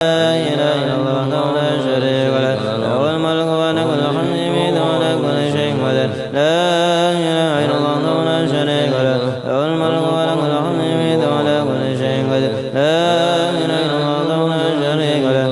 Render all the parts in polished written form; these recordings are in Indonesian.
إله إلا الله وحده لا شريك له له الملك وله الحمد يميت على كل شيء قدير لا إله إلا الله وحده لا شريك له له الملك وله الحمد يميت على كل شيء قدير لا إله إلا الله وحده لا شريك له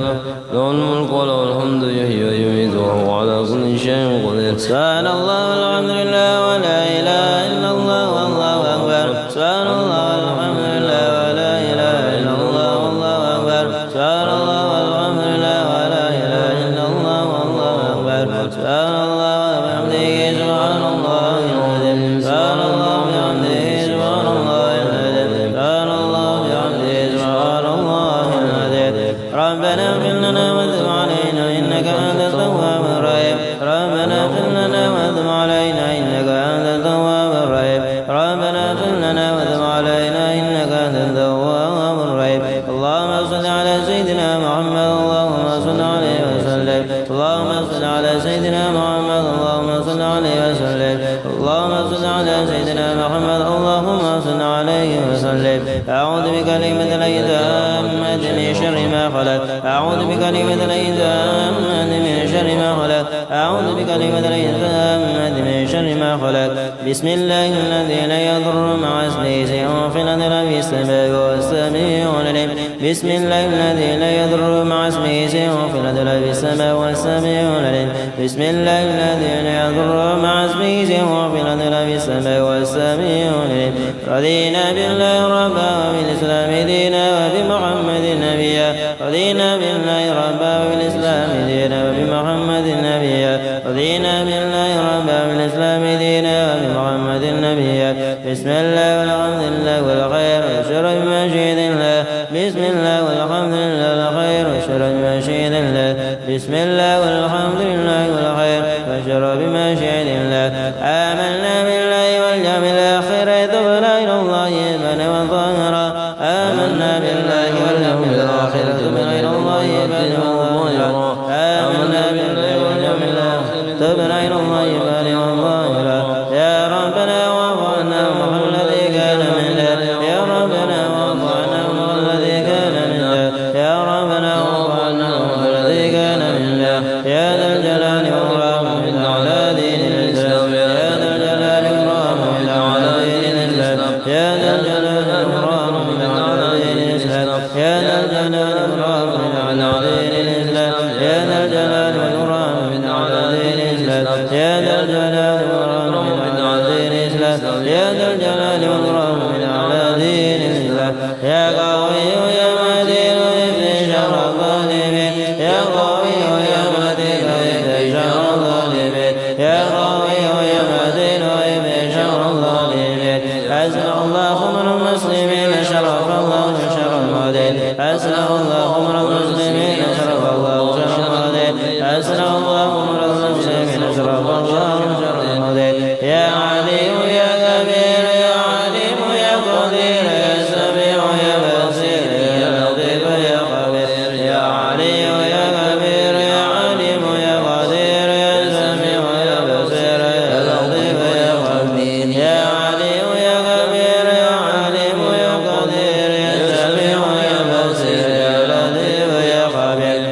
له الملك وله الحمد يحيي ويميت وهو على كل شيء قدير سبحان الله والحمد لله ولا إله إلا الله والله أكبر سبحان الله والحمد لله ولا إله إلا الله والله أكبر سبحان الله والحمد لله ولا إله إلا الله والله أكبر سبحان الله وبحمده سبحان الله العظيم سبحان الله وبحمده سبحان الله العظيم سبحان الله وبحمده سبحان الله العظيم ربنا اغفر لنا وتب علينا إنك أنت التواب الرحيم ربنا اغفر لنا وتب علينا إنك أنت التواب الرحيم ربنا اغفر لنا وتب علينا إنك أنت التواب الرحيم اللهم صل على سيدنا محمد اللهم صل عليه وسلم اللهم صل على سيدنا محمد اللهم صل عليه وسلم اللهم صل على سيدنا محمد اللهم صل عليه وسلم أعوذ بكلمة التامة من شر ما خلق أعوذ بكلمة التامة من شر ما خلق أعوذ بكلمة التامة من شر ما خلق بسم الله الذي لا يضر مع اسمه شيء في الأرض ولا في السماء والسميع العليم بسم الله الذي لا يضر مع اسمه شيء في الأرض ولا في السماء والسميع العليم بسم الله الذي لا يضر مع اسمه شيء في الأرض ولا في السماء والسميع العليم رضينا بالله ربا وبالإسلام دينا وبمحمد نبيا رضينا بالله ربا وبالإسلام دينا وبمحمد نبيا رضينا بالله ربا وبالإسلام دينا وبمحمد نبيا بسم الله والحمد لله والخير والشر بمشيئة الله بسم الله والحمد لله والخير والشر بمشيئة الله بسم الله والحمد لله والخير والشر بمشيئة الله آمنا بالله واليوم الآخر تبنا إلى الله إيمانا وظاهرا آمنا بالله واليوم الآخر تبنا إلى الله إيمانا وظاهرا آمنا بالله واليوم الآخر تبنا إلى الله إيمانا وظاهرا يا ربنا واعف عنا ومن الذي كان منا يا ربنا واعف عنا ومن الذي كان منا يا ربنا واعف عنا ومن الذي كان منا يا ذا الجلال والإكرام على دين الإسلام يا ذا الجلال والإكرام على دين الإسلام يا ذا الجلال والإكرام على دين الإسلام يا ذا الجلال والإكرام على دين الإسلام يا ذا الجلال والإكرام على دين الإسلام يا ذا الجلال والإكرام على دين الإسلام يا ذا الجلال والإكرام على دين الإسلام يا قوي يا متين في شر الظالمين يا قوي يا متين في شر الظالمين يا قوي يا متين في شر الظالمين أسمع الله خمر المسلمين شرف الله شر المعدين أسمع الله خمر المسلمين شرف الله شر المعدين أسمع الله خمر المسلمين شرف الله شر المعدين يا عليم يا كبير يا عليم يا قدير يا سميع يا بصير يا لطيف يا خبير يا عليم يا كبير يا عليم يا قدير يا سميع يا بصير يا لطيف يا خبير يا عليم يا كبير يا عليم يا قدير يا سميع يا بصير يا لطيف يا خبير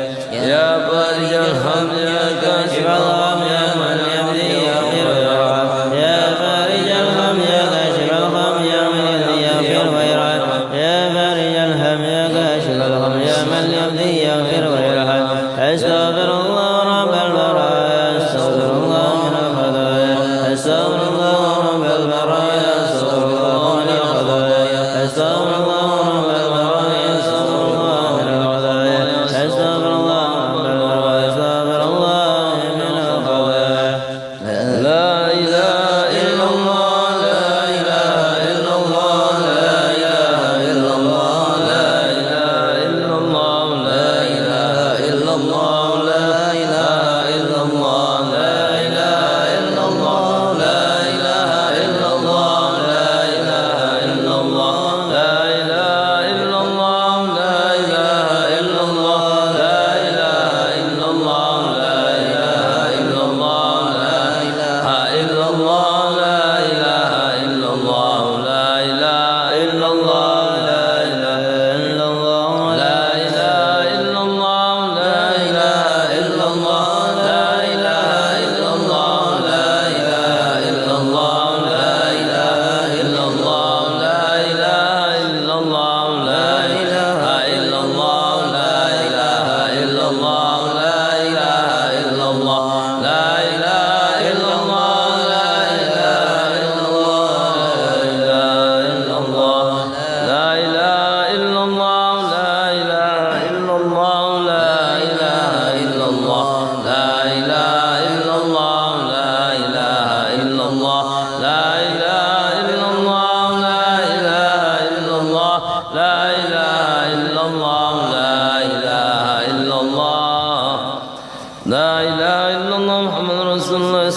يا بارئ الحمد يا كاشف الغم يا من يهدي يغفر ويرحم يا فارج الهم يا كاشف الغم يا من يهدي يغفر ويرحم يا فارج الهم يا كاشف الغم يا من يهدي يغفر ويرحم استغفر الله رب البرايا استغفر الله من الخطايا استغفر الله رب البرايا استغفر الله من الخطايا استغفر الله رب البرايا استغفر الله من الخطايا استغفر الله رب البرايا استغفر الله من الخطايا لا إله إلا الله لا إله إلا الله لا إله إلا الله لا إله إلا الله لا إله إلا الله لا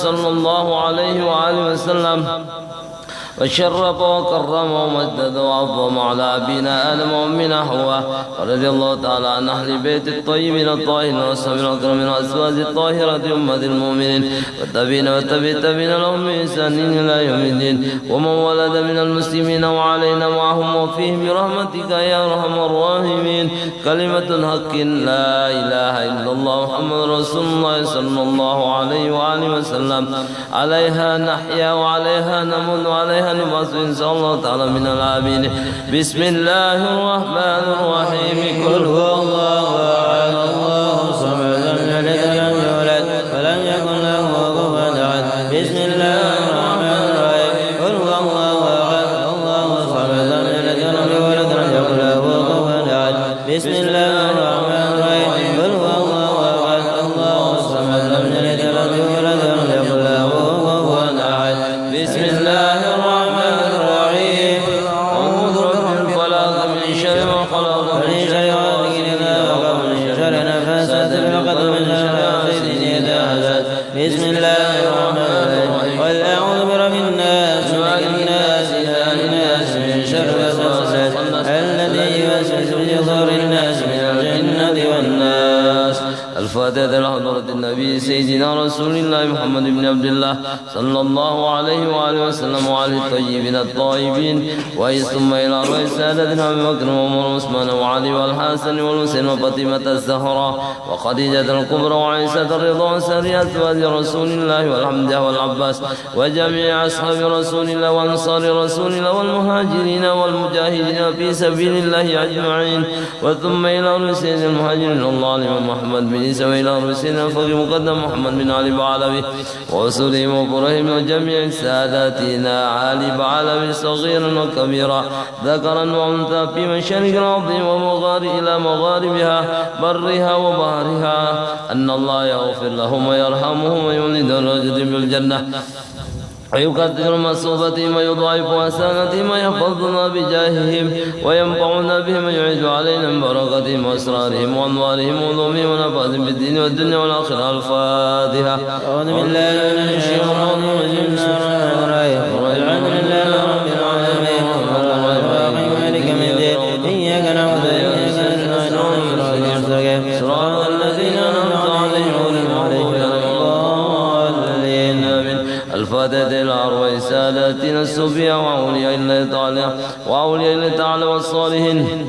صلى الله عليه وآله وسلم وشرف وكرم ومجد وعظم على أبينا آدم وأمنا حواء ورضي الله تعالى عن أهل بيت الطيبين الطاهرين والصحابة الأكرمين وأزواج الطاهرة أمة المؤمنين والتابعين لهم بإحسان إلى يوم الدين ومن ولد من المسلمين وعلينا معهم وفيهم برحمتك يا أرحم الراحمين. كلمة حق لا إله إلا الله محمد رسول الله صلى الله عليه وآله وسلم عليها نحيا وعليها نموت وعليها نبعث إن شاء الله تعالى من العابدين. بسم الله الرحمن الرحيم. قل هو الله أحد الله الصمد لم يلد ولم يولد ولم يكن له كفوا أحد. بسم الله الرحمن الرحيم. قل هو الله أحد الله الصمد لم يلد ولم يولد ولم يكن له كفوا أحد. بسم الله الرحمن الرحيم. قل هو الله أحد الله الصمد لم يلد ولم يولد ولم يكن له كفوا أحد. بسم الله الرحمن الرحيم. أعوذ برب الفلق من شر ما خلق ومن شر غاسق إذا وقب ومن شر النفاثات في العقد ومن شر حاسد إذا حسد. بسم الله الرحمن الرحيم. قل أعوذ برب الناس ملك الناس إله الناس من شر الوسواس الذي يوسوس في صدور الناس من الجنة والناس. الفاتحة لحضرة النبي سيدنا رسول الله محمد بن عبد الله صلى الله عليه وآله وسلم وعلى الطيبين الطاهرين ثم إلى رئيس سادتنا أبي بكر وعمر وعثمان وعلي والحسن والحسين وفاطمة الزهراء وخديجة الكبرى وعائشة الرضا وسائر أزواج رسول الله والحمد والعباس وجميع أصحاب رسول الله وأنصار رسول الله والمهاجرين والمجاهدين في سبيل الله أجمعين. وثم إلى رئيس المهاجرين الله الإمام محمد بن عيسى وإلى رئيسنا فقي مقدم محمد بن علي بعلوي وأسرهم وإبراهيم وجميع ساداتنا علي بعلوي صغيرا وكبيرا ذكرا وأنثى في مشارق الأرض ومغارب إلى مغاربها برها وبحرها أن الله يغفر لهم ويرحمهم ويولد درجة بالجنة ويكثر مصوبتهم ويضاعف حسناتهم ويحفظنا بجاههم وينفعنا بهم ويعز علينا من بركاتهم واسرارهم وانوارهم وعلومهم ونفعهم بالدين والدنيا والاخره. الفاتحه. اعوذ بالله من الشيطان الرجيم. بسم الله الرحمن الرحيم. الحمد لله رب العالمين الرحمن مالك يوم الدين اياك نعبد واياك نستعين صراط الذين انعمت عليهم غير المغضوب عليهم الفاتحة إلى أرواح ساداتنا الصوفية وأولياء الله تعالى والصالحين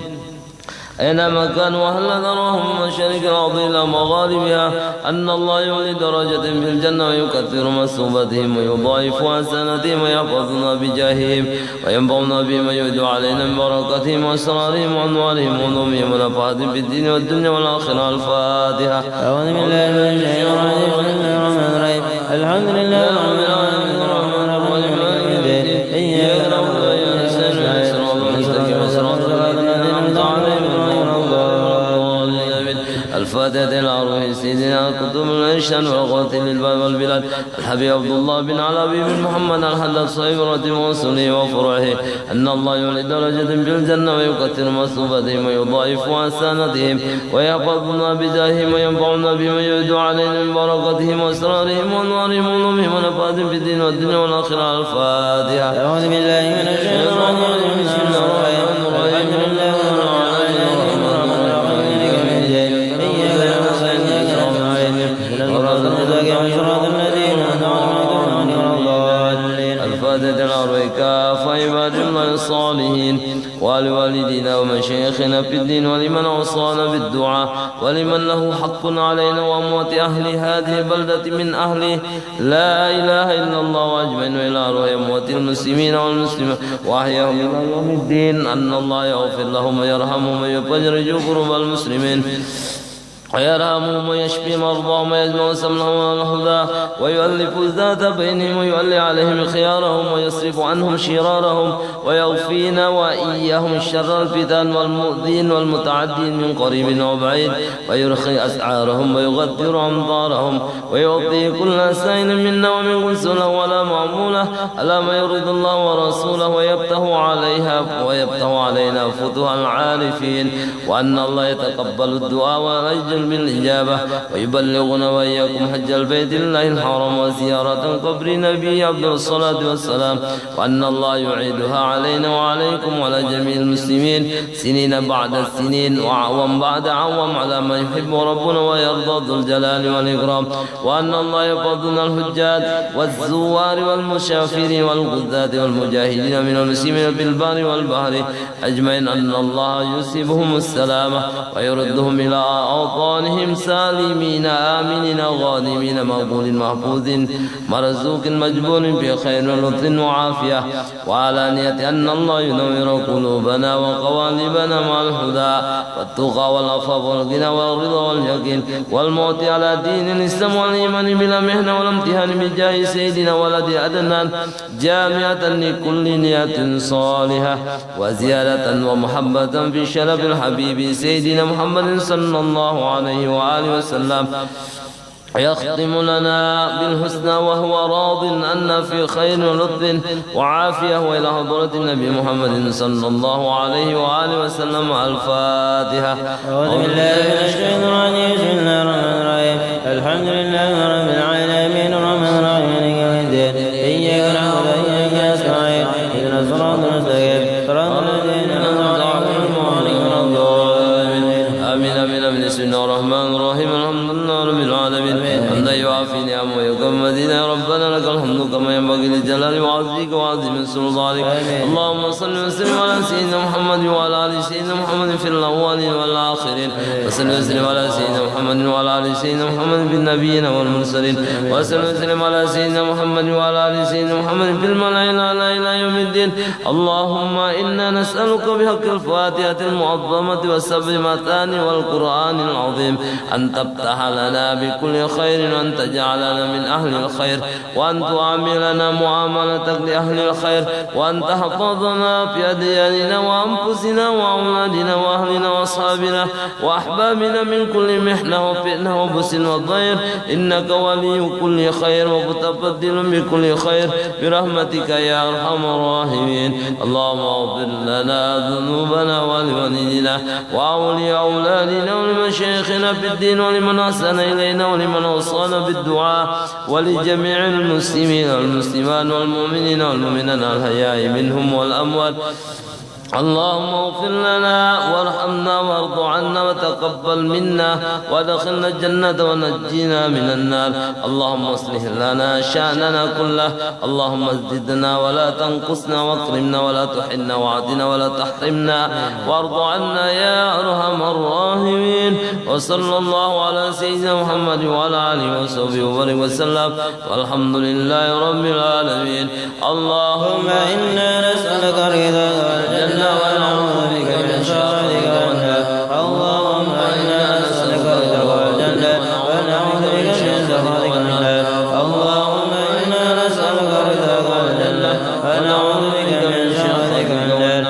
أينما كانوا أهل ذرهم مشارق الأرض إلى مغاربها أن الله يولي درجة في الجنة ويكثر مثوبتهم ويضاعف حسناتهم ويحفظنا بجاههم وينفعنا بهم ويعود علينا من بركاتهم وأسرارهم وأنوارهم وعلومهم ونفعهم في الدين والدنيا والآخرة. الفاتحة. أعوذ بالله من الشيطان الرجيم. الحمد لله رب العالمين الرحمن الرحيم مالك يوم الدين إياك نعبد وإياك نستعين صراط المستقيم صراط الذين أنعمت عليهم. الفاتحة إلى روح سيدنا القطب الأشهر والقاتل للباب والبلاد الحبيب عبد الله بن علي بن محمد الحدث صحيح رتب وصله وفرعه أن الله يولي درجة بالجنة ويكثر مثوبتهم ويضاعف حسناتهم ويحفظنا بجاههم وينفعنا بهم ويعود علينا من بركاتهم وأسرارهم وأنوارهم وعلومهم ونفعهم في الدين والدنيا والآخرة. الفاتحة. أعوذ بالله من الشيطان الرجيم. بسم الله الرحمن الرحيم. الحمد لله رب العالمين الفاتحة الأربع كافة عباد الله الصالحين ولوالدينا ومشايخنا في الدين ولمن أوصانا بالدعاء ولمن له حق علينا وأموات أهل هذه البلدة من أهل لا إله إلا الله وأجمعين إلى روح أموات المسلمين والمسلمات وأحياهم إلى يوم الدين أن الله يغفر لهم ويرحمهم ويفرج كرب المسلمين ويرحمهم ويشفي مرضاهم ويجمع سملهم على الهدى ويؤلف الذات بينهم ويولي عليهم خيارهم ويصرف عنهم شرارهم ويغفينا وإياهم الشر الفتن والمؤذين والمتعدين من قريب وبعيد ويرخي أسعارهم ويغدر أمطارهم ويعطي كل سائل منا ومن كل سنة ولا معمولة على ما يريد الله ورسوله ويفتح علينا فتوح العارفين وأن الله يتقبل الدعاء ويجري بالإجابة ويبلغنا وإياكم حج البيت الله الحرام وزيارة قبر نبي عبد الصلاة والسلام، وأن الله يعيدها علينا وعليكم وعلى جميع المسلمين سنين بعد السنين وعوام بعد عوام على ما يحب ربنا ويرضى ذو الجلال والإكرام، وأن الله يفضلنا الحجاج والزوار والمسافرين والغزاة والمجاهدين من المسلمين بالبر والبحر أجمعين، أن الله يصيبهم السلامة ويردهم إلى أوطانهم سالمين آمنين غانمين مقبول محفوظ مرزوق مجبور بخير ولطف وعافية وعلانية، أن الله ينور قلوبنا وقوالبنا مع الهدى والتقى والعفاف والغنى والرضا واليقين والموت على دين الإسلام والإيمان بلا محنة والامتحان بجاه سيدنا ولد عدنان جامعة لكل نية صالحة وزيادة ومحبة في شرف الحبيب سيدنا محمد صلى الله عليه وآله وسلم، يختم لنا بالحسنى وهو راض أن في خير ولطف وعافية، وإلى حضرة النبي محمد صلى الله عليه وآله وسلم. الفاتحة. أعوذ بالله من الشيطان الرجيم. بسم الله الرحمن الرحيم. الحمد لله رب العالمين الرحمن الرحيم مالك يوم الدين، إياك نعبد وإياك نستعين اهدنا الصراط المستقيم صراط الذين أنعمت عليهم غير المغضوب عليهم. آمين آمين آمين. بسم الله الرحمن الرحيم. الحمد لله رب العالمين حمدا يوافي نعمه ويكم مدينة. يا ربنا لك الحمد كما ينبغي لجلال وعظيك وعظيم سلطانك. اللهم صل وسلم على سيدنا محمد وعلى آل سيدنا محمد في الأولين والآخرين، وصل وسلم على سيدنا محمد وعلى آل سيدنا محمد في النبيين والمرسلين، وصل وسلم على سيدنا محمد وعلى آل سيدنا محمد في الملائكة إلى يوم الدين. اللهم إنا نسألك بحق الفاتحة المعظمة والسبع المثاني والقرآن العظيم أن تفتح لنا بكل خير، وأن تجعلنا من أهل الخير، وأن تعاملنا معاملتك لأهل الخير، وأن تحفظنا في أدياننا وأنفسنا وأولادنا وأهلنا وأصحابنا وأحبابنا من كل محنة وفتنة وبؤس وضير، إنك ولي كل خير ومتفضل بكل خير برحمتك يا أرحم الراحمين. اللهم اغفر لنا ذنوبنا ولوالدينا وأولي أولادنا ولمشايخنا في الدين ولمن أحسن إلينا ولمن أوصانا بالدعاء ولجميع المسلمين والمسلمات والمؤمنين والمؤمنات الحياء منهم والأموات. اللهم اغفر لنا وارحمنا وارض عنا وتقبل منا وادخلنا الجنة ونجينا من النار. اللهم اصلح لنا شأننا كله. اللهم ازددنا ولا تنقصنا واكرمنا ولا تحرمنا وعدنا ولا تحرمنا وارض عنا يا أرحم الراحمين. وصلى الله على سيدنا محمد وعلى آله وصحبه وبارك وسلم، والحمد لله رب العالمين. اللهم إنا نسألك رضا والجنة ونعوذ بك من سخطك والنار. اللهم إنا نسألك رضا والجنة ونعوذ بك من سخطك والنار. اللهم إنا نسألك رضا والجنة ونعوذ بك من سخطك والنار.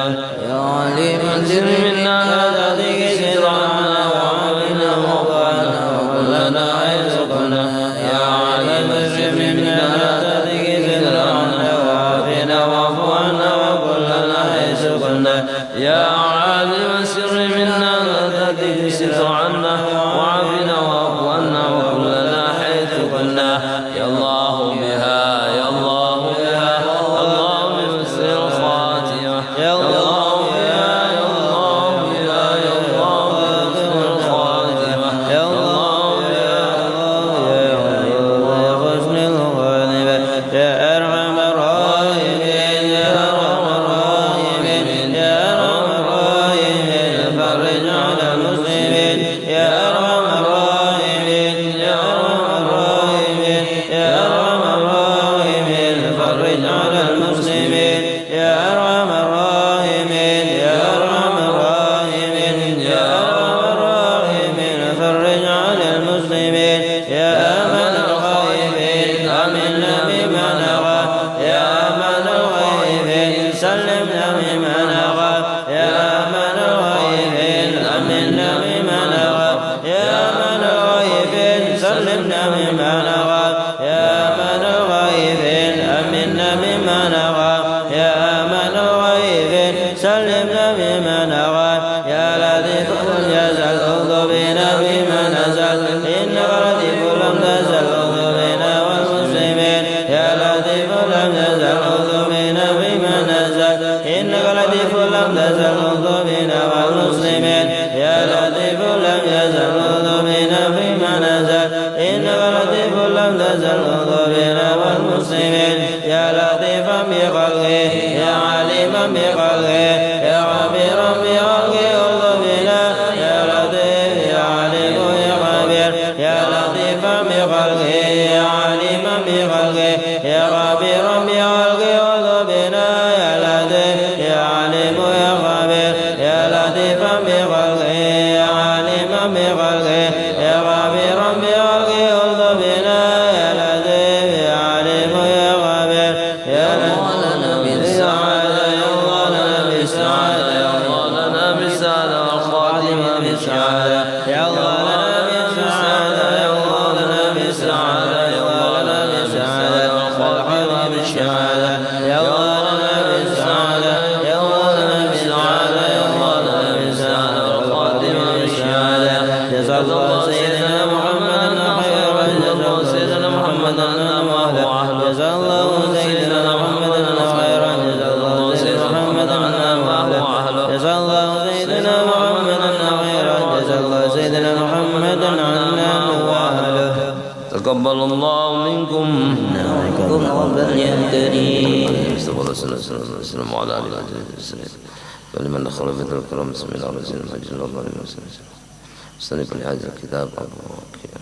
يا عليم انزل منا لا تهديك سرعنا وعافنا وقوانا وكلنا حيث كنا. يا عليم انزل منا لا تهديك سرعنا وعافنا واعف عنا وكلنا حيث كنا. يا عالم السر منا لا تهديك ستر عنا وعافنا واعف عنا وكلنا حيث كنا. يا الله بها يا الله بها الله بحسن الخاتمة. يا الله بها يا الله بها يا الله بحسن الخاتمة. يا الله يا حسن الخاتمة. يا أرحم الراحمين يا أرحم الراحمين يا أرحم الراحمين فرج على المسلمين. يا أرحم الراحمين يا أرحم الراحمين يا أرحم الراحمين فرج على المسلمين. يا أرحم الراحمين يا أرحم الراحمين يا أرحم الراحمين فرج على المسلمين. يا أمن الخائفين أمنا مما نغى. يا أمن الخائفين سلمنا مما نغى. يا أمن الخائفين أمنا مما نغى. يا أمن الخائفين سلمنا مما نغى. يا أمن الخائفين أمنا مما نغى. يا أمن الخائفين سلمنا مما نغى. يا لطيف يا ذا القلوب بنا بما إنك لطيف لم تزل قلوبنا والمسلمين يا لطيف لم تزل قلوبنا بما نزل إنك لطيف لم تزل قلوبنا والمسلمين يا لطيف لم تزل قلوبنا بما نزل إنك لطيف لم تزل قلوبنا والمسلمين يا لطيفا بخلقه يا عليما بخلقه يا خبيرا بخلقه قلوبنا يا لطيف يا عليم يا خبير يا لطيفا بخلقه يا عليما بخلقه يا خبيرا بخلقه قلوبنا يا لطيف يا عليم يا خبير يا لطيفا بخلقه يا عليما بخلقه يا خبيرا بخلقه قلوبنا يا لطيف يا عليم يا خبير يا الله لنا بالسعادة يا الله لنا بالسعادة يا الله لنا بالسعادة والخاتمة بالسعادة يا الله لنا بالسعادة يا الله لنا بالسعادة يا الله لنا بالسعادة والخاتمة بالسعادة يا الله لنا بالسعادة يا الله لنا بالسعادة يا الله لنا بالسعادة والخاتمة بالسعادة جزا الله سيدنا محمدا خيرا جزا الله سيدنا محمدا وأهله جزا الله سيدنا محمدا خيرا جزا الله سيدنا محمدا وأهله جزا الله سيدنا محمدا خيرا جزا الله سيدنا محمدا عنا وأهله تقبل الله منكم ربنا يهتدي استغفر الله وسلم على آله وسلم ولمن دخل بيت الكرام بسم الله الرحمن الرحيم الله عليه وسلم مستنف لهذا الكتاب أبو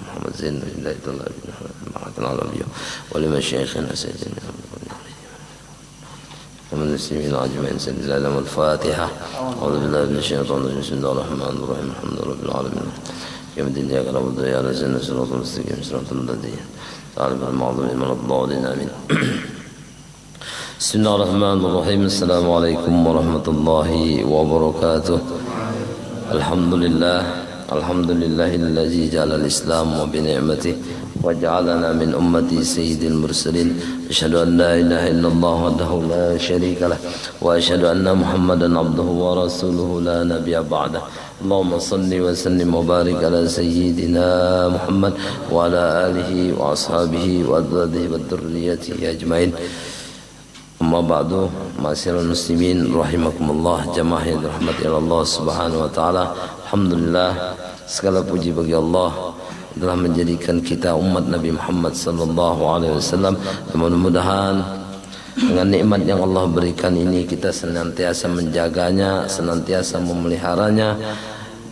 محمد زين هداية الله بن معك العربية ولمن شيخنا سيدنا ومن المسلمين أجمعين سيد العالم الفاتحة أعوذ بالله من الشيطان الرجيم بسم الله الرحمن الرحيم الحمد لله رب العالمين يوم الدين إياك نعبد وإياك نستعين صراط المستقيم صراط الذين أنعمت عليهم غير المغضوب عليهم آمين بسم الله الرحمن الرحيم السلام عليكم ورحمة الله وبركاته الحمد لله الذي جعل الإسلام وبنعمته وجعلنا من أمة سيد المرسلين أشهد أن لا إله إلا الله وحده لا شريك له وأشهد أن محمدا عبده ورسوله لا نبي بعده اللهم صل وسلم وبارك على سيدنا محمد وعلى آله وأصحابه وأزواجه وذريته أجمعين أما بعد معاشر المسلمين رحمكم الله jamaah yang dirahmati Allah Subhanahu wa taala. Alhamdulillah, segala puji bagi Allah telah menjadikan kita umat Nabi Muhammad sallallahu alaihi wasallam. Mudah-mudahan dengan nikmat yang Allah berikan ini kita senantiasa menjaganya, senantiasa memeliharanya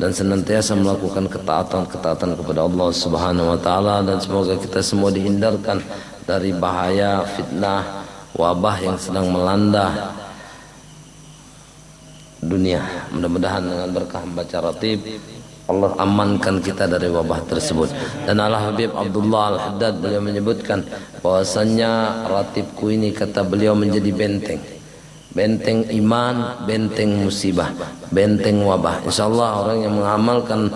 dan senantiasa melakukan ketaatan kepada Allah Subhanahu wa taala, dan semoga kita semua dihindarkan dari bahaya fitnah wabah yang sedang melanda dunia. Mudah-mudahan dengan berkah membaca ratib Allah amankan kita dari wabah tersebut. Dan Al-Habib Abdullah Al-Haddad beliau menyebutkan bahwasannya ratibku ini, kata beliau, menjadi benteng iman, benteng musibah, benteng wabah. Insyaallah orang yang mengamalkan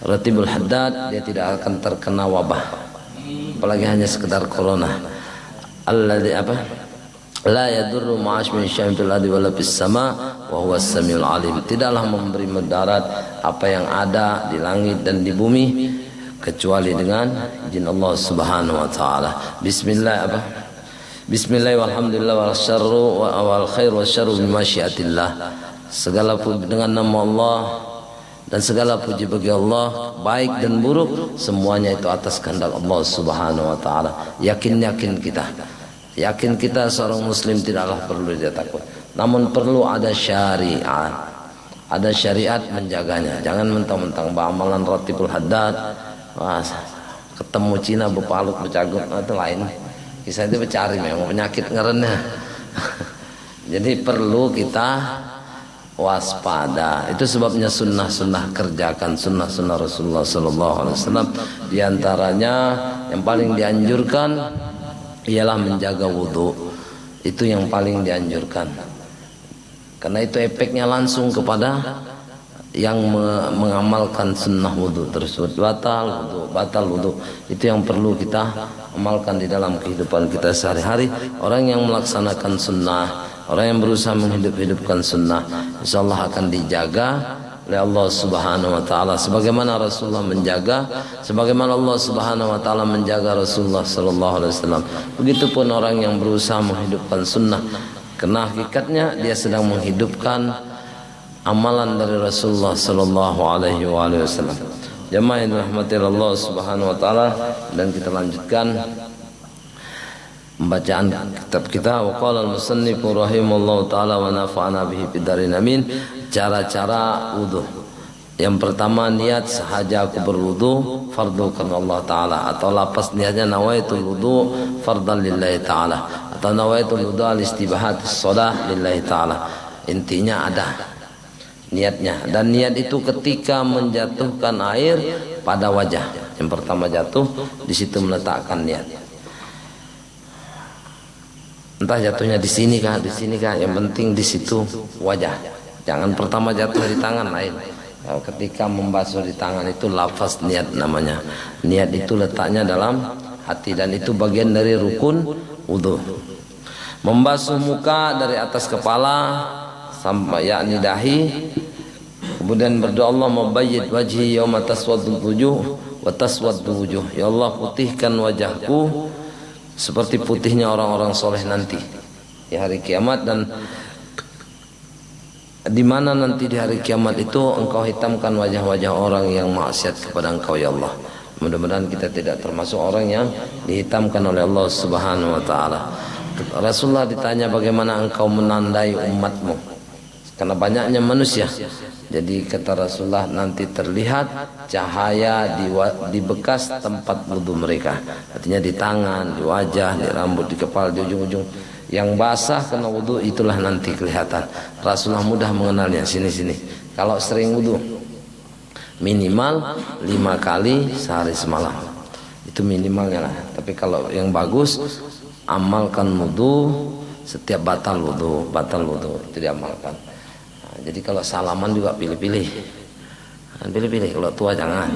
ratibul Haddad dia tidak akan terkena wabah, apalagi hanya sekedar corona. Alladzi la yadurru ma'ash min syai'in fil ardi wala fis sama wa huwas samiul alim. Tidaklah memberi mudarat apa yang ada di langit dan di bumi kecuali dengan izin Allah Subhanahu wa taala. Bismillah walhamdulillah wal syarru wal khair wasyarru bimasyiatillah. Segala puji dengan nama Allah dan segala puji bagi Allah, baik dan buruk semuanya itu atas kehendak Allah Subhanahu wa taala. Yakin kita seorang muslim tidaklah perlu dia takut, namun perlu ada syariat, ada syariat menjaganya. Jangan mentang-mentang amalan ratibul Haddad, ketemu Cina bepaluk becagut, itu lain kisah, itu bercari memang penyakit ngerennya. Jadi perlu kita waspada. Itu sebabnya sunnah-sunnah kerjakan, sunnah-sunnah Rasulullah SAW. Di antaranya yang paling dianjurkan ialah menjaga wudhu. Itu yang paling dianjurkan, karena itu efeknya langsung kepada yang mengamalkan sunnah wudhu tersebut. Batal wudhu itu yang perlu kita amalkan di dalam kehidupan kita sehari-hari. Orang yang melaksanakan sunnah, orang yang berusaha menghidupkan sunnah, insyaallah akan dijaga oleh Allah Subhanahu wa taala, sebagaimana Rasulullah menjaga, sebagaimana Allah Subhanahu wa taala menjaga Rasulullah sallallahu alaihi wasallam. Begitupun orang yang berusaha menghidupkan sunnah, karena hakikatnya dia sedang menghidupkan amalan dari Rasulullah sallallahu alaihi wasallam. Jamaah yang dirahmati Allah Subhanahu wa taala, dan kita lanjutkan pembacaan kitab kita. Wa qala al-musannif rahimallahu taala wa nafa'ana bihi fid darin amin. Cara-cara wudu. Yang pertama, niat sahaja aku berwudu fardu karena Allah taala, atau lapas niatnya nawaitul wudu fardan lillahi taala, atau nawaitul wudu al-istibahat shalah lillahi taala. Intinya ada niatnya, dan niat itu ketika menjatuhkan air pada wajah. Yang pertama jatuh, di situ meletakkan niat. Entah jatuhnya di sini kah, yang penting di situ wajah. Jangan pertama jatuh di tangan lain. Ketika membasuh di tangan itu lafaz niat namanya. Niat itu letaknya dalam hati, dan itu bagian dari rukun wudu. Membasuh muka dari atas kepala sampai yakni dahi, kemudian berdoa Allah mabayyid wajhi yauma taswaddu wujuh wa taswaddu wujuh. Ya Allah, putihkan wajahku seperti putihnya orang-orang soleh nanti di hari kiamat, dan di mana nanti di hari kiamat itu Engkau hitamkan wajah-wajah orang yang maksiat kepada Engkau ya Allah. Mudah-mudahan kita tidak termasuk orang yang dihitamkan oleh Allah Subhanahu wa taala. Rasulullah ditanya bagaimana engkau menandai umatmu, karena banyaknya manusia. Jadi kata Rasulullah, nanti terlihat cahaya di bekas tempat wudu mereka. Artinya di tangan, di wajah, di rambut, di kepala, di ujung-ujung. Yang basah kena wudu itulah nanti kelihatan. Rasulullah mudah mengenalnya. Sini-sini. Kalau sering wudu minimal 5 kali sehari semalam. Itu minimalnya lah. Tapi kalau yang bagus, amalkan wudu setiap batal wudu itu diamalkan. Jadi kalau salaman juga pilih-pilih. Pilih-pilih, kalau tua jangan.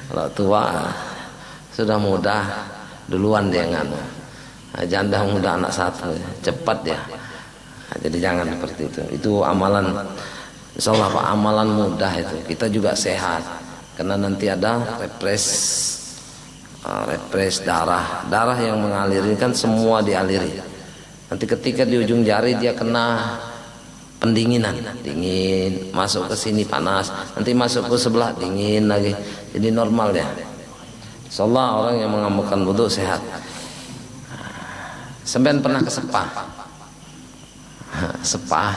Kalau tua sudah muda duluan dia nganu. Janda muda anak satu, cepat ya. Jadi jangan seperti itu. Itu amalan, insyaallah Pak, amalan mudah itu. Kita juga sehat. Karena nanti ada repres darah yang mengalir kan semua dialiri. Nanti ketika di ujung jari dia kena pendinginan, dingin, masuk ke sini panas, nanti masuk ke sebelah dingin lagi. Jadi normal ya. Insyaallah orang yang mengamalkan wudu sehat. Sampean pernah ke sepah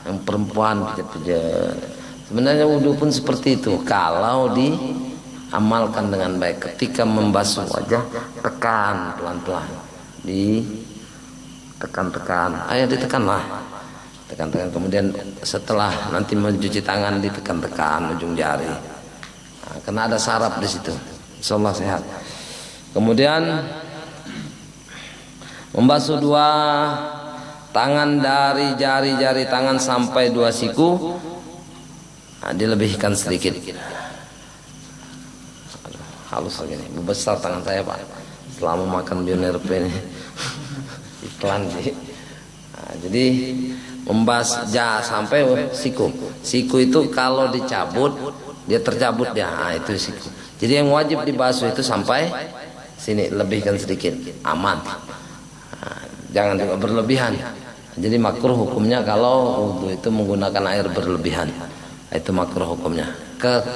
yang perempuan pijat-pijat. Sebenarnya wudu pun seperti itu kalau diamalkan dengan baik. Ketika membasuh wajah, tekan pelan-pelan, ditekan-tekan, ayo ditekanlah. Tekan-tekan, kemudian setelah nanti mencuci tangan ditekan-tekan ujung jari. Nah, karena ada saraf di situ. Insyaallah sehat. Kemudian membasuh 2 tangan dari jari-jari tangan sampai 2 siku. Nah, dilebihkan sedikit. Halus lagi nih, besar tangan saya Pak. Selama makan Bionerp ini iklan sih. Nah, jadi membasuh sampai siku. Siku itu kalau dicabut dia tercabut dia. Nah, itu siku. Jadi yang wajib dibasuh itu sampai sini, lebihkan sedikit, aman. Nah, jangan juga berlebihan. Jadi makruh hukumnya kalau wudu itu menggunakan air berlebihan. Itu makruh hukumnya.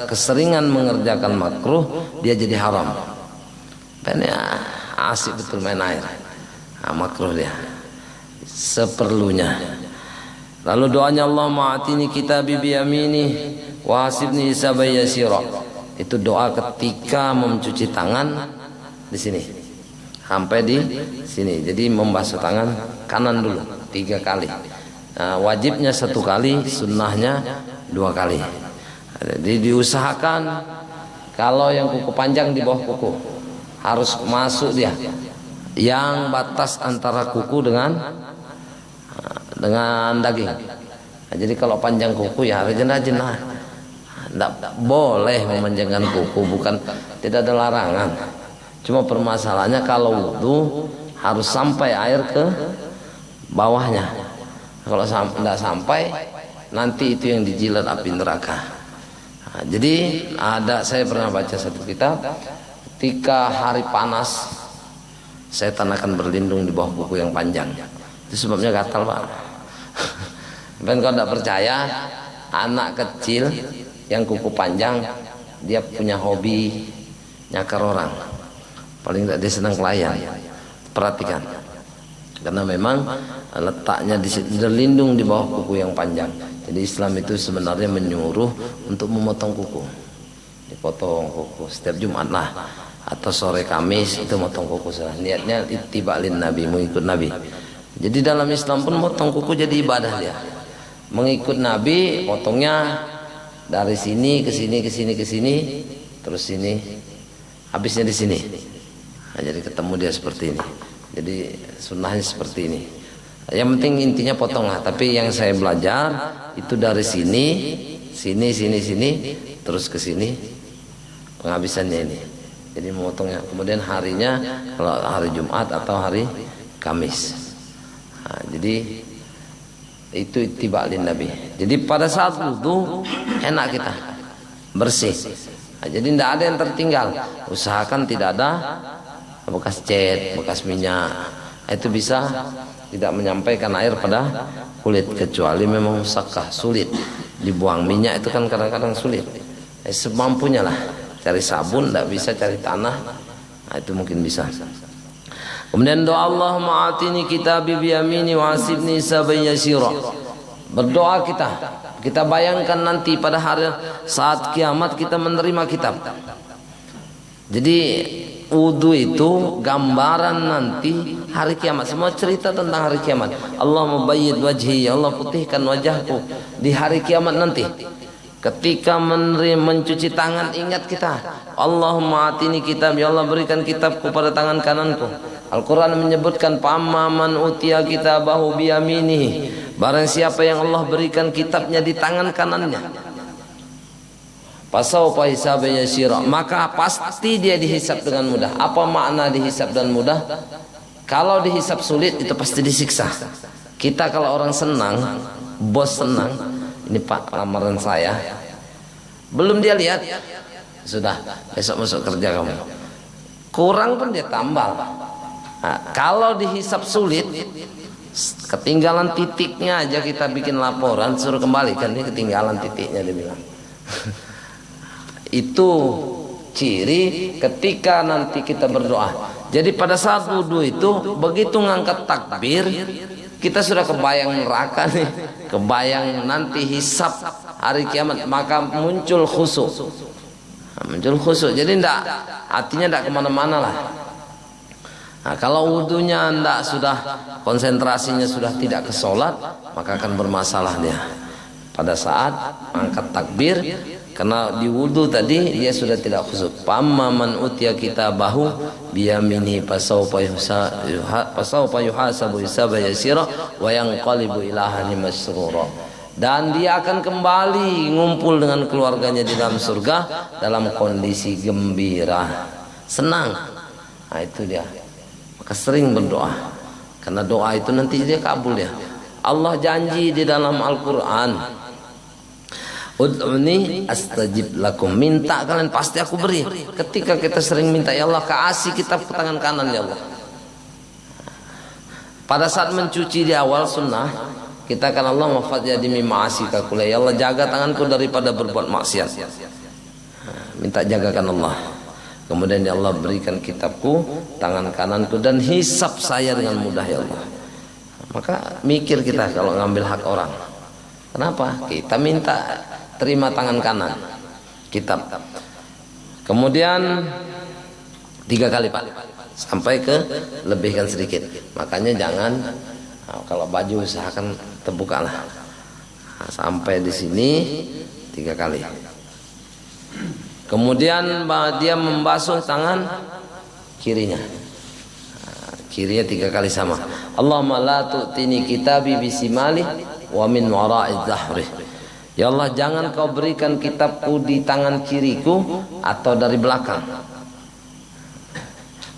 Keseringan mengerjakan makruh dia jadi haram. Dan ya asik betul main air. Nah, makruh dia. Seperlunya. Lalu doanya Allah ma'atini kitabi biyamini wa hasibni hisaban yasira. Itu doa ketika mencuci tangan di sini. Sampai di sini. Jadi membasuh tangan kanan dulu 3 kali. Nah, wajibnya 1 kali, sunnahnya 2 kali. Jadi diusahakan kalau yang kuku panjang di bawah kuku harus masuk dia. Yang batas antara kuku dengan daging. Nah, jadi kalau panjang kuku ya rajin-rajin lah. Tidak boleh memanjangkan kuku, bukan, tidak ada larangan. Cuma permasalahannya kalau wudu harus sampai air ke bawahnya. Kalau tidak sampai nanti itu yang dijilat api neraka. Nah, jadi saya pernah baca satu kitab, ketika hari panas setan akan berlindung di bawah kuku yang panjang. Itu sebabnya gatal, Pak. Dan kalau tidak percaya, anak kecil yang kuku panjang dia punya hobi nyakar orang. Paling tidak dia senang pelayan. Perhatikan, karena memang letaknya berlindung di bawah kuku yang panjang. Jadi Islam itu sebenarnya menyuruh untuk memotong kuku, dipotong kuku setiap Jumat lah, atau sore Kamis itu motong kuku. Niatnya ittiba'lin Nabi, mengikut Nabi. Jadi dalam Islam pun motong kuku jadi ibadah dia. Mengikut Nabi, potongnya dari sini ke sini ke sini ke sini, terus sini, habisnya di sini. Nah, jadi ketemu dia seperti ini. Jadi sunnahnya seperti ini. Yang penting intinya potonglah. Tapi yang saya belajar itu dari sini, sini, terus ke sini, penghabisannya ini. Jadi memotongnya. Kemudian harinya kalau hari Jumat atau hari Kamis. Nah, jadi itu ittiba'lin Nabi. Jadi pada saat wudu enak kita, bersih. Nah, jadi tidak ada yang tertinggal. Usahakan tidak ada bekas cat, bekas minyak. Itu bisa tidak menyampaikan air pada kulit, kecuali memang musakah, sulit dibuang. Minyak itu kan kadang-kadang sulit. Semampunya lah, cari sabun, tidak bisa cari tanah. Nah, itu mungkin bisa. Kemudian doa, Allahumma atini kitabi biyamini wa asibni hisaban yasira. Berdoa kita bayangkan nanti pada hari saat kiamat kita menerima kitab. Jadi wudu itu gambaran nanti hari kiamat. Semua cerita tentang hari kiamat. Allahumma bayyid wajhi, ya Allah putihkan wajahku di hari kiamat nanti. Ketika mencuci tangan, ingat kita, Allahumma atini kitab, ya Allah berikan kitabku pada tangan kananku. Al-Quran menyebutkan pamma man utiya kitabahu biyaminihi, barang siapa yang Allah berikan kitabnya di tangan kanannya, fasawfa hisaban yasira, maka pasti dia dihisab dengan mudah. Apa makna dihisab dan mudah? Kalau dihisab sulit itu pasti disiksa. Kita kalau orang senang, bos senang, ini Pak lamaran saya, belum dia lihat, sudah besok masuk kerja kamu, kurang pun dia tambal. Nah, kalau dihisab sulit, ketinggalan titiknya aja kita bikin laporan, suruh kembalikan, ini ketinggalan titiknya dia bilang. Itu ciri ketika nanti kita berdoa. Jadi pada saat wudu itu begitu ngangkat takbir, kita sudah kebayang neraka nih, kebayang nanti hisab hari kiamat, maka muncul khusyuk. Muncul khusyuk. Jadi hatinya tidak kemana-mana lah. Nah, kalau wudunya ndak sudah, konsentrasinya sudah tidak ke sholat, maka akan bermasalah dia pada saat angkat takbir, karena di wudu tadi dia sudah tidak khusyuk. Pamma man utiya kitabahu biyaminihi fasawfa yuhasabu hisaban yasira wa yanqalibu ila ahlihi masrura. Dan dia akan kembali ngumpul dengan keluarganya di dalam surga dalam kondisi gembira, senang. Nah, itu dia. Maka sering berdoa, karena doa itu nanti dia kabul ya. Allah janji di dalam Al-Quran, ud'uni astajib lakum, minta kalian pasti aku beri. Ketika kita sering minta, ya Allah kasih kitab ke tangan kanan ya Allah. Pada saat mencuci di awal sunnah, kita akan Allah mafadiyadi mima'asika kula, ya Allah jaga tanganku daripada berbuat maksiat. Minta jagakan Allah. Kemudian ya Allah berikan kitabku tangan kananku dan hisab saya dengan mudah ya Allah. Maka mikir kita kalau ngambil hak orang, kenapa? Kita minta terima tangan kanan kitab. Kemudian 3 kali Pak, sampai ke lebihkan sedikit. Makanya jangan, kalau baju usahakan terbuka lah. Sampai di sini 3 kali. Kemudian dia membasuh tangan kirinya. Kirinya 3 kali sama. Allahumma la tu'tini kitabi bisimali wa min wara'i dhahri. Ya Allah jangan kau berikan kitabku di tangan kiriku atau dari belakang.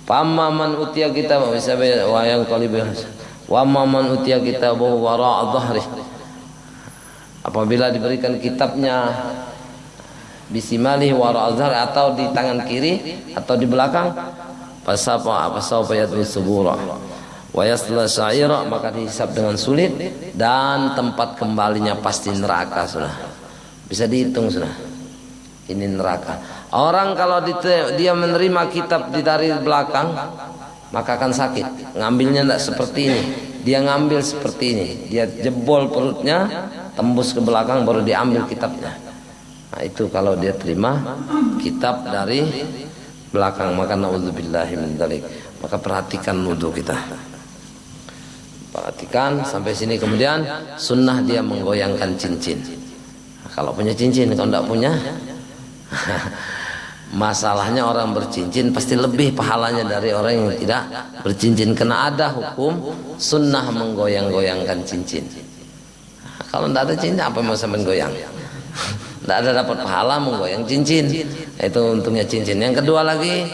Famma man utiya kitab wa yang qalibih wa man utiya kitabahu wara'a dhahri. Apabila diberikan kitabnya bisimalihi wara azhar, atau di tangan kiri atau di belakang, fasawfa yad'u subura wa yasla sa'ira, maka dihisab dengan sulit dan tempat kembalinya pasti neraka. Sudah bisa dihitung sudah, ini neraka. Orang kalau dia menerima kitab dari belakang, maka akan sakit. Ngambilnya tidak seperti ini, dia ngambil seperti ini, dia jebol perutnya, tembus ke belakang, baru diambil kitabnya. Nah itu kalau dia terima kitab dari belakang, maka naudzubillahi min dzalik. Maka perhatikan wudu kita, perhatikan sampai sini. Kemudian sunnah dia menggoyangkan cincin. Nah, kalau punya cincin, kalau tidak punya masalahnya orang bercincin pasti lebih pahalanya dari orang yang tidak bercincin, karena ada hukum sunnah menggoyang-goyangkan cincin. Nah, kalau tidak ada cincin, apa mau sampai goyang? Tidak ada dapat pahala menggoyang cincin. Itu untungnya cincin. Yang kedua lagi,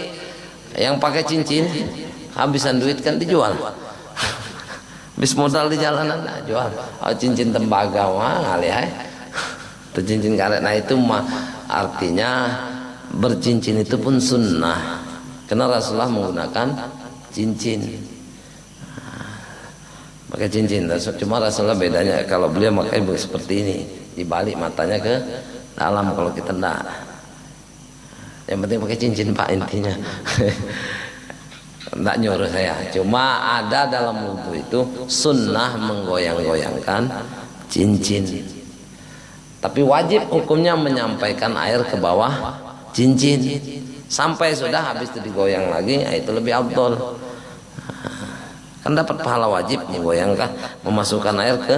yang pakai cincin habisan duit kan dijual. Habis modal di jalanan, nah, jual. Oh, cincin tembaga, wah ngalih. Itu cincin karet. Nah itu artinya bercincin itu pun sunnah, karena Rasulullah menggunakan cincin. Pakai cincin. Cuma Rasulullah bedanya, kalau beliau pakai seperti ini, dibalik matanya ke dalam, kalau kita enggak. Yang penting pakai cincin Pak, intinya. Enggak nyuruh saya, cuma ada dalam wudu itu sunnah menggoyang-goyangkan cincin. Tapi wajib hukumnya menyampaikan air ke bawah cincin sampai sudah, habis itu digoyang lagi, itu lebih afdol. Kan dapat pahala wajib menggoyangkan, memasukkan air ke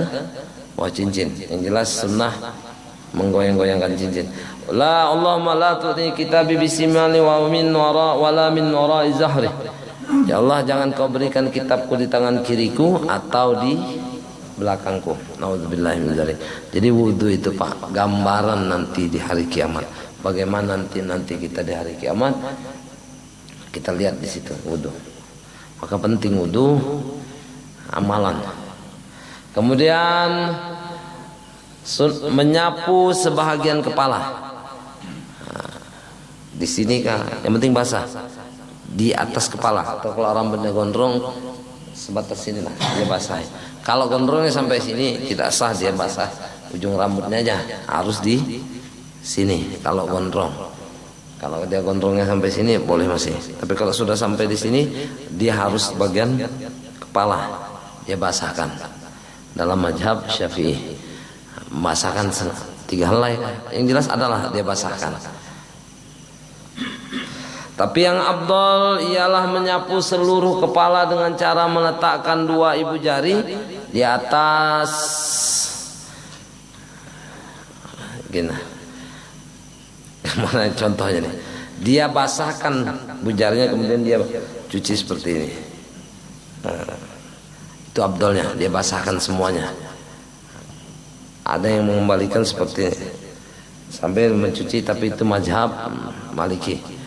bawah cincin. Yang jelas sunnah menggoyang-goyangkan cincin. La Allahumma la tu'ti kitabi bisimali wa min wara wala min wara'i zahri. Ya Allah, jangan kau berikan kitabku di tangan kiriku atau di belakangku. Nauzubillahi min dzalik. Jadi wudu itu Pak, gambaran nanti di hari kiamat. Bagaimana nanti kita di hari kiamat, kita lihat di situ wudu. Maka penting wudu, amalan. Kemudian menyapu sebahagian kepala. Nah, di sini kan yang penting basah. Di atas kepala, atau kalau rambutnya gondrong sebatas sini lah dia basah. Kalau gondrongnya sampai sini tidak sah, dia basah ujung rambutnya aja, harus di sini. Kalau gondrong, kalau dia gondrongnya sampai sini boleh masih, tapi kalau sudah sampai di sini dia harus bagian kepala dia basahkan. Dalam mazhab Syafi'i basahkan 3 helai, yang jelas adalah dia basahkan. Tapi yang afdal ialah menyapu seluruh kepala dengan cara meletakkan 2 ibu jari di atas gini. Mana contohnya nih? Dia basahkan ibu jarinya, kemudian dia cuci seperti ini. Nah, itu afdalnya, dia basahkan semuanya. Ada yang mengembalikan seperti ini, sambil mencuci, tapi itu mazhab Maliki.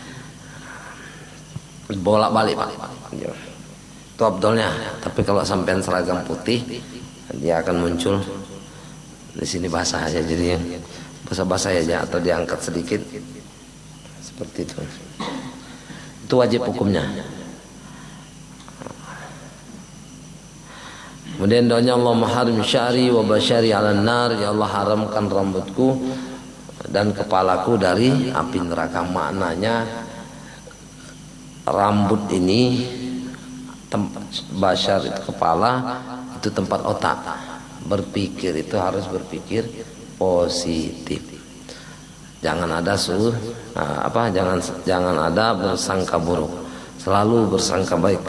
Bolak-balik Pak, itu abdolnya. Tapi kalau sampean seragam putih, dia akan muncul di sini basah aja, jadi basah-basah aja, atau diangkat sedikit seperti itu. Itu wajib hukumnya. Kemudian doanya, Allahumma harim sya'ri wa basyari 'alan nar. Ya Allah, haramkan rambutku dan kepalaku dari api neraka. Maknanya rambut ini, basyar itu kepala, itu tempat otak. Berpikir itu harus berpikir positif. Jangan ada jangan ada bersangka buruk. Selalu bersangka baik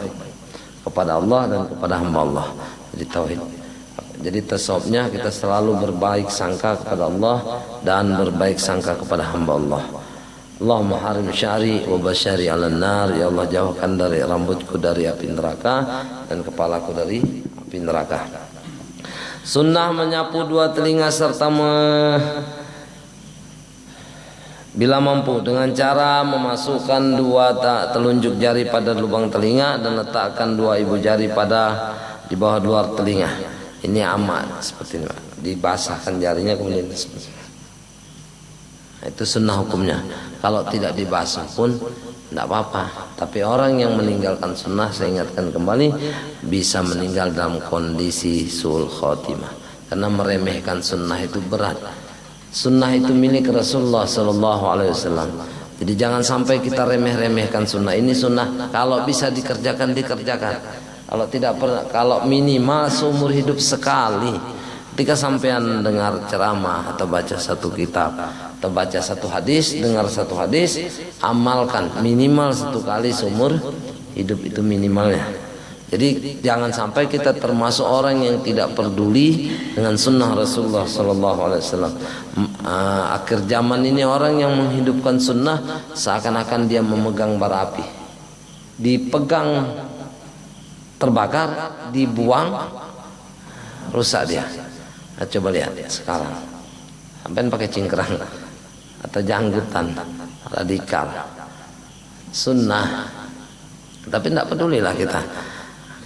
kepada Allah dan kepada hamba Allah. Jadi tauhid. Jadi tasawufnya kita selalu berbaik sangka kepada Allah dan berbaik sangka kepada hamba Allah. Allahumma harim sya'ri wa basyari 'alan nar. Ya Allah, jauhkan dari rambutku dari api neraka dan kepalaku dari api neraka. Sunnah menyapu 2 telinga serta bila mampu dengan cara memasukkan 2 telunjuk jari pada lubang telinga dan letakkan 2 ibu jari pada di bawah luar telinga. Ini aman seperti ini Pak. dibasahkan jarinya kemudian itu sunnah hukumnya. Kalau tidak dibasuh pun tidak apa-apa. Tapi orang yang meninggalkan sunnah, saya ingatkan kembali, bisa meninggal dalam kondisi su'ul khotimah, karena meremehkan sunnah itu berat. Sunnah itu milik Rasulullah Sallallahu Alaihi Wasallam. Jadi jangan sampai kita remeh-remehkan sunnah. Ini sunnah, kalau bisa dikerjakan dikerjakan. Kalau tidak pernah, kalau minimal seumur hidup sekali. Ketika sampean dengar ceramah atau baca satu kitab atau baca satu hadis, dengar satu hadis, amalkan minimal 1 kali seumur hidup, itu minimalnya. Jadi jangan sampai kita termasuk orang yang tidak peduli dengan sunnah Rasulullah Sallallahu Alaihi Wasallam. Akhir zaman ini orang yang menghidupkan sunnah seakan-akan dia memegang bara api, dipegang terbakar, dibuang rusak dia. Nah, coba lihat sekarang, sampai pakai cingkrang atau janggutan radikal sunnah, tapi tidak pedulilah kita.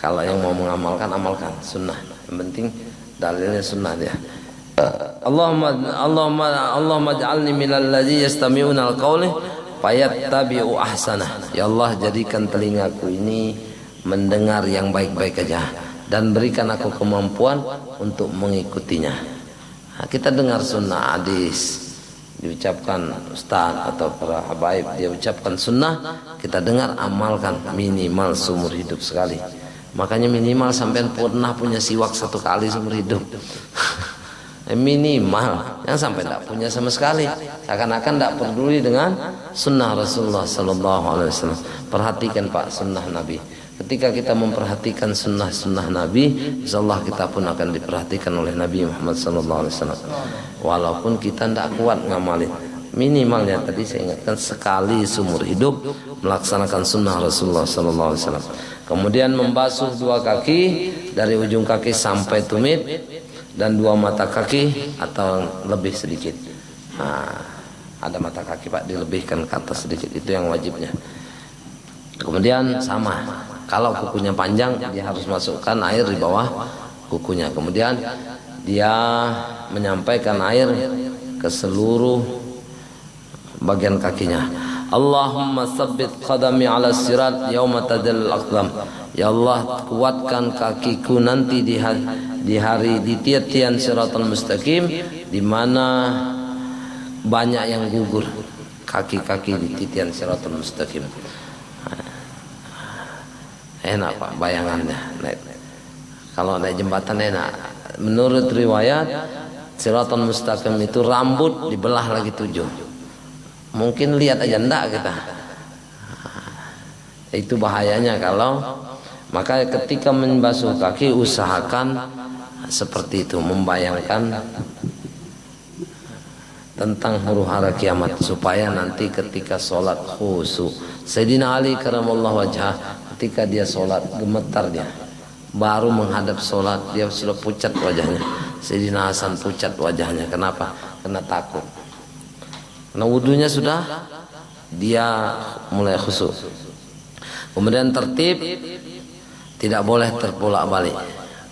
Kalau yang mau mengamalkan, amalkan sunnah. Yang penting dalilnya sunnah dia. Allahumma ij'alni minal ladzina yastami'una al-qawla fayattabi'u ahsanah. Ya Allah, jadikan telingaku ini mendengar yang baik-baik aja, dan berikan aku kemampuan untuk mengikutinya. Nah, kita dengar sunnah hadis diucapkan ustaz atau para habaib, dia ucapkan sunnah, kita dengar, amalkan minimal seumur hidup sekali. Makanya minimal sampai pernah punya siwak 1 kali seumur hidup. Minimal, yang sampai tidak punya sama sekali, seakan-akan tidak peduli dengan sunnah Rasulullah Sallallahu Alaihi Wasallam. Perhatikan Pak sunnah Nabi. Ketika kita memperhatikan sunnah-sunnah Nabi, insyaallah kita pun akan diperhatikan oleh Nabi Muhammad Sallallahu Alaihi Wasallam. Walaupun kita tidak kuat ngamalin, minimalnya tadi saya ingatkan sekali seumur hidup melaksanakan sunnah Rasulullah Sallallahu Alaihi Wasallam. Kemudian membasuh 2 kaki dari ujung kaki sampai tumit, dan 2 mata kaki atau lebih sedikit. Nah, ada mata kaki Pak, dilebihkan ke atas sedikit, itu yang wajibnya. Kemudian sama, kalau kukunya panjang dia harus masukkan air di bawah kukunya. Kemudian dia menyampaikan air ke seluruh bagian kakinya. Allahumma sabbit qadami ala sirat yauma tadal aqdam. Ya Allah, kuatkan kakiku nanti di hari di tian siratal mustaqim, di mana banyak yang gugur kaki-kaki di titian siratal mustaqim. Enak Pak bayangannya. Kalau naik jembatan enak. Menurut riwayat, siratal mustaqim itu rambut dibelah lagi 7. Mungkin lihat aja enggak kita. Itu bahayanya kalau. Maka ketika membasuh kaki usahakan seperti itu, membayangkan tentang huru-hara kiamat, supaya nanti ketika sholat khusyuk. Sayyidina Ali karamallahu wajhah, ketika dia sholat gemetar dia, baru menghadap sholat dia sudah pucat wajahnya. Sayyidina Hasan pucat wajahnya. Kenapa? Karena takut. Karena wudunya sudah, dia mulai khusyuk. Kemudian tertib, tidak boleh terbolak-balik.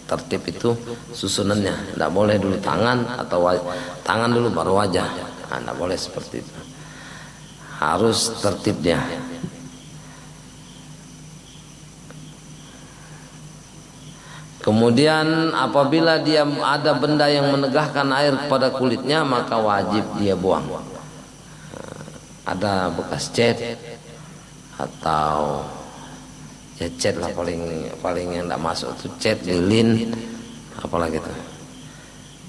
Tertib itu susunannya, tidak boleh dulu tangan atau tangan dulu baru wajah. Nah, tidak boleh seperti itu. Harus tertibnya. Kemudian apabila dia ada benda yang menegahkan air kepada kulitnya, maka wajib dia buang. Ada bekas cat atau ya cat lah, paling yang tidak masuk itu cat, lilin, apalagi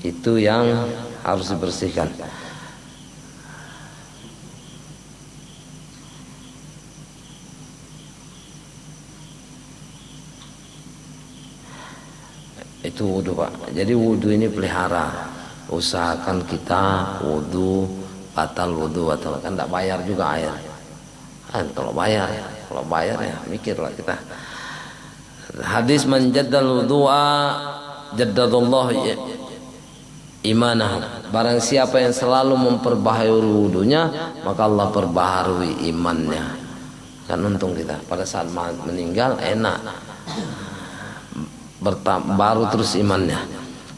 itu yang harus dibersihkan. Itu wudu Pak. Jadi wudu ini pelihara. Usahakan kita wudu batal kan tidak bayar juga air. Kan kalau bayar ya mikirlah kita. Hadis man jaddal wudu'a jaddadallahu imanah. Barang siapa yang selalu memperbaharui wudunya, maka Allah perbaharui imannya. Kan untung kita pada saat meninggal enak, baru terus imannya.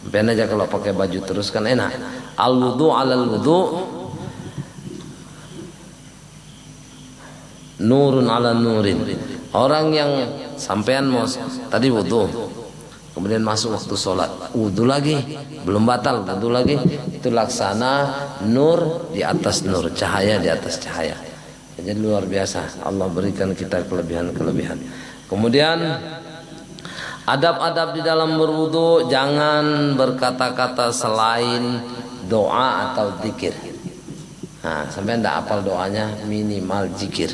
Sampean aja kalau pakai baju terus kan enak. Al wudu alal wudu, nurun ala nurin. Orang yang sampean mau tadi wudu, kemudian masuk waktu sholat, wudu lagi, belum batal, wudu lagi, itu laksana nur di atas nur, cahaya di atas cahaya. Jadi luar biasa, Allah berikan kita kelebihan-kelebihan. Kemudian adab-adab di dalam berwudu, jangan berkata-kata selain doa atau zikir. Nah, sampai tidak hafal doanya, minimal zikir.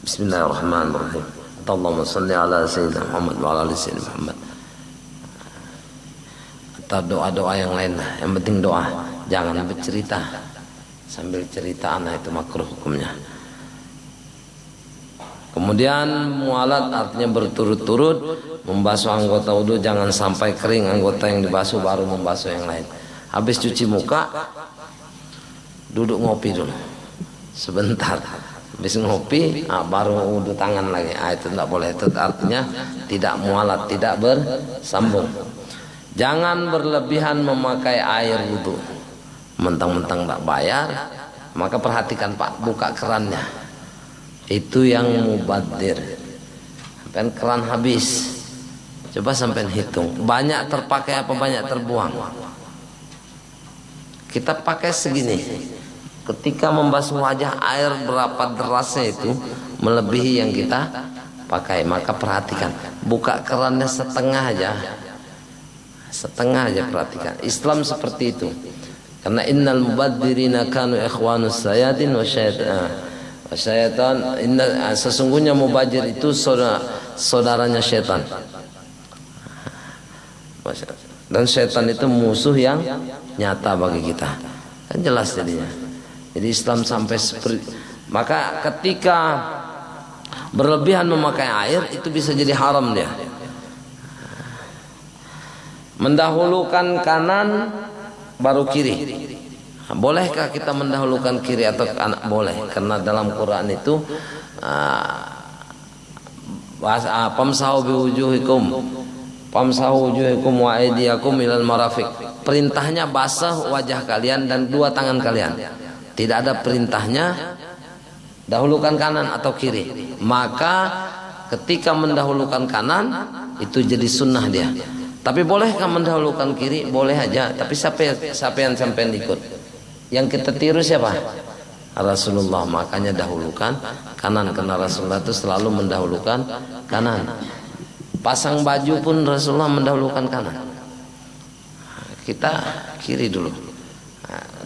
Bismillahirrahmanirrahim. Allahumma shalli ala sayyidina Muhammad wa ala ali sayyidina Muhammad. Atau doa-doa yang lain lah. Yang penting doa, jangan bercerita. Sambil cerita anak itu makruh hukumnya. Kemudian mualat artinya berturut-turut membasuh anggota wudu, jangan sampai kering anggota yang dibasuh baru membasuh yang lain. Habis cuci muka duduk ngopi dulu sebentar. Habis ngopi baru wudu tangan lagi. Itu tidak boleh. Itu artinya tidak mualat, tidak bersambung. Jangan berlebihan memakai air wudu. Mentang-mentang tak bayar, maka perhatikan Pak, buka kerannya. Itu yang mubadzir. Sampai keran habis, coba sampai hitung, banyak terpakai apa banyak terbuang. Kita pakai segini. Ketika membasuh wajah, air berapa derasnya itu melebihi yang kita pakai, maka perhatikan, buka kerannya setengah aja. Setengah aja perhatikan. Islam seperti itu. Karena innal mubadzirina kanu ikhwanus sayatin wa syaitan. Sesungguhnya mubadzir itu saudaranya syaitan. Dan syaitan itu musuh yang nyata bagi kita. Kan jelas jadinya. Jadi Islam sampai seperti, maka ketika berlebihan memakai air itu bisa jadi haram dia. Mendahulukan kanan baru kiri. Bolehkah kita mendahulukan kiri atau kanan? Boleh, karena dalam Quran itu famsahu biwujuhikum wa aydiyakum ilal marafiq. Perintahnya basah wajah kalian dan dua tangan kalian. Tidak ada perintahnya dahulukan kanan atau kiri. Maka ketika mendahulukan kanan itu jadi sunnah dia. Tapi bolehkah mendahulukan kiri? Boleh aja. Tapi siapa yang sampai ikut? Yang kita tiru siapa? Rasulullah. Makanya dahulukan kanan, karena Rasulullah itu selalu mendahulukan kanan. Pasang baju pun Rasulullah mendahulukan kanan. Kita kiri dulu.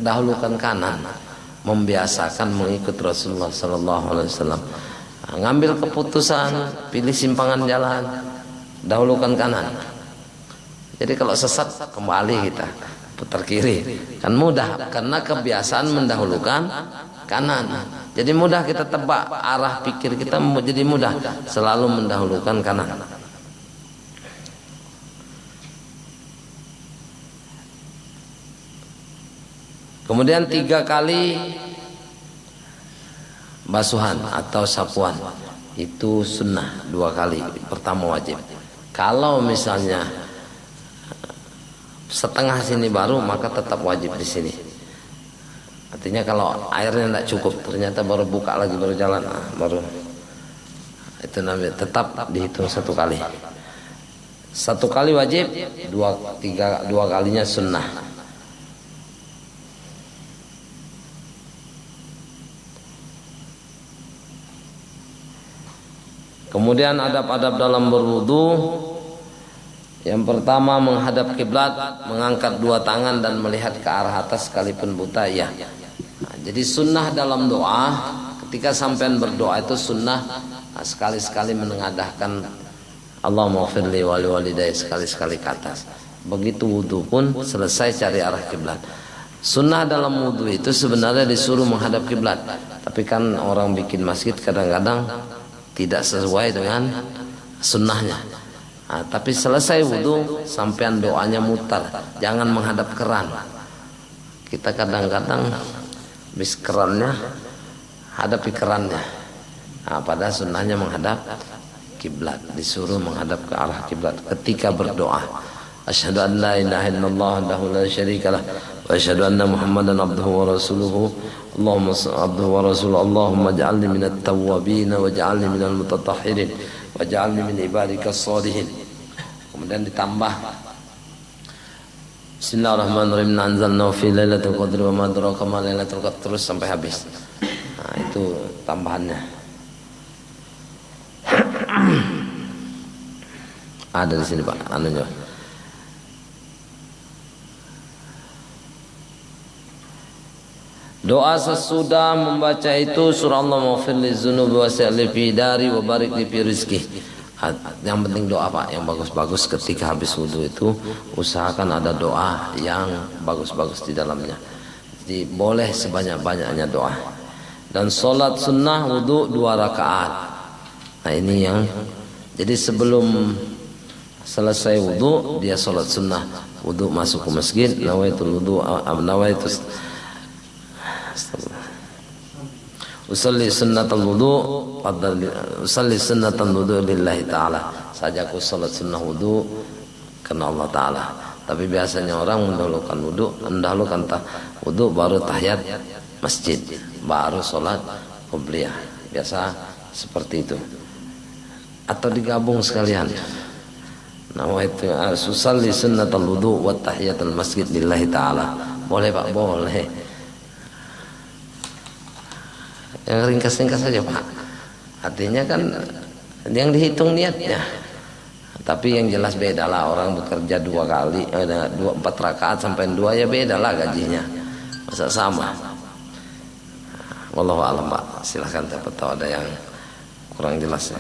Dahulukan kanan. Membiasakan mengikut Rasulullah SAW. Ngambil keputusan, pilih simpangan jalan, dahulukan kanan. Jadi kalau sesat kembali kita putar kiri, kan mudah karena kebiasaan mendahulukan kanan. Jadi mudah kita tebak arah pikir kita, jadi mudah selalu mendahulukan kanan. Kemudian 3 kali basuhan atau sapuan itu sunnah, 2 kali. Pertama wajib. Kalau misalnya setengah sini baru, maka tetap wajib di sini. Artinya kalau airnya tidak cukup, ternyata baru buka lagi, baru jalan, baru itu namanya tetap dihitung 1 kali. 1 kali wajib, 2 kalinya sunnah. Kemudian adab-adab dalam berwudu. Yang pertama menghadap kiblat, mengangkat 2 tangan dan melihat ke arah atas sekalipun buta, ya. Jadi sunnah dalam doa, ketika sampean berdoa itu sunnah sekali-sekali menengadahkan Allahumma firli wali walidayya, sekali-sekali ke atas. Begitu wudu pun selesai cari arah kiblat. Sunnah dalam wudu itu sebenarnya disuruh menghadap kiblat, tapi kan orang bikin masjid kadang-kadang tidak sesuai dengan sunnahnya. Tapi selesai wudu sampean doanya mutar, jangan menghadap keran. Kita kadang-kadang bis kerannya hadapi kerannya. Pada sunnahnya menghadap kiblat, disuruh menghadap ke arah kiblat ketika berdoa. Asyhadu an la ilaha illallah wahdahu la syarika lah wa asyhadu anna Muhammadan abduhu wa rasuluhu. Allahumma abduhu wa rasuluhu. Allahumma ij'alni minat tawwabin waj'alni minal mutatahhirin waj'alni min ibadikas shalihin. Kemudian ditambah Bismillahirrahmanirrahim. Anzalna fi lailatul qadri wa ma adraka ma lailatul qadr, terus sampai habis. Nah, itu tambahannya. Ada di sini Pak, anunya. Doa sesudah membaca itu surah Allah maghfir lizunubi wasi'li fi dari wa barik li fi rizki. Yang penting doa Pak, yang bagus-bagus ketika habis wudu itu usahakan ada doa yang bagus-bagus di dalamnya. Jadi boleh sebanyak-banyaknya doa. Dan sholat sunnah wudu 2 rakaat. Nah ini yang jadi sebelum selesai wudu dia sholat sunnah wudu, masuk ke masjid, nawaitul wudu nawaitu usalli sunnatal wudu usalli sunnatal wudu lillahi ta'ala. Saja aku salat sunnah wudu karena Allah Ta'ala. Tapi biasanya orang mendahulukan wudu baru tahiyat masjid, baru salat qobliyah. Biasa seperti itu. Atau digabung sekalian. Nawaitu usalli sunnatal wudu wa tahiyatul masjid lillahi ta'ala. Boleh Pak, boleh. Yang ringkas-ringkas saja Pak. Artinya kan yang dihitung niatnya. Tapi yang jelas beda lah, orang bekerja 2 kali, 4 rakaat sampai 2 ya beda lah gajinya. Masa sama? Wallahu a'lam Pak. Silahkan, dapat tahu ada yang kurang jelas ya.